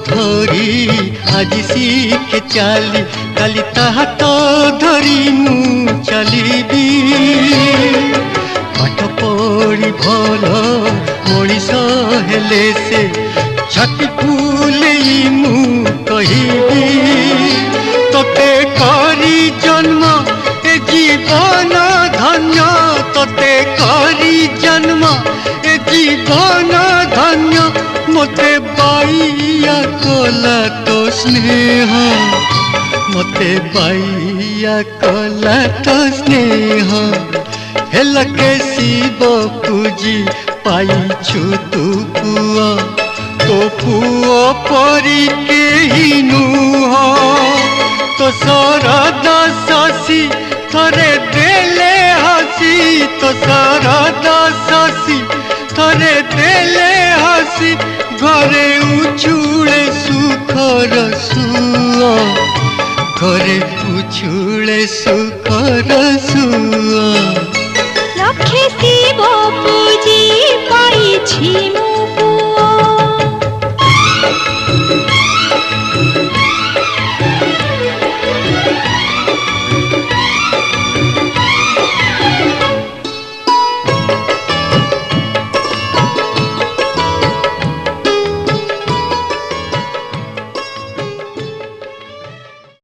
धरी आज शिखे चली काली ता हाथ धरी मु चलिबी पाठ पढ़ी भल मनीष हेले से छाती फुलेई मु कहिबी तोते करी जन्म ए जीवन धन्य तोते करी जन्म ए जीवन धन्य मते बाइया कला तो स्नेह मते बाइया कला तो स्नेह हेल के शिव पूजी पाइछु तू पुआ तो पुओ परी के ही नुह तो शरद शशि थरे देले हसी तो शरद शशि थरे देले हसी घरे उछुले सुखर सुआ घरे उछुले सुखर सुआ लक्ष्मी शिव